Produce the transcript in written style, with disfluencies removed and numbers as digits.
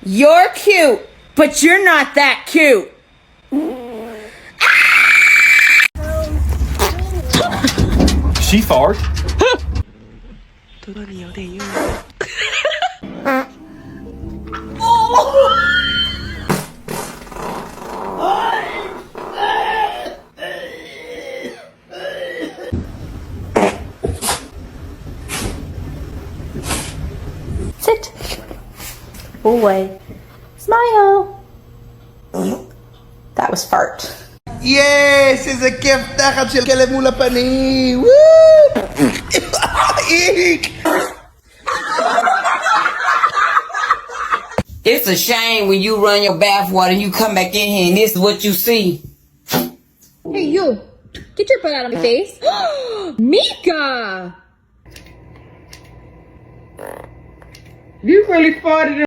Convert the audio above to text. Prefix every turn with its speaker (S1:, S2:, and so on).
S1: You're cute, but you're not that cute.
S2: She fart.
S3: 多多你有点用。
S4: Sit. Boy. Smile. That was fart.
S5: Yes! Ize kif taħħab xil-kelem mula pani! Woo! Eek!
S1: It's a shame when you run your bathwater and you come back in here and this is what you see.
S6: Hey, you! Get your butt out of my face! Mika!
S1: You really farted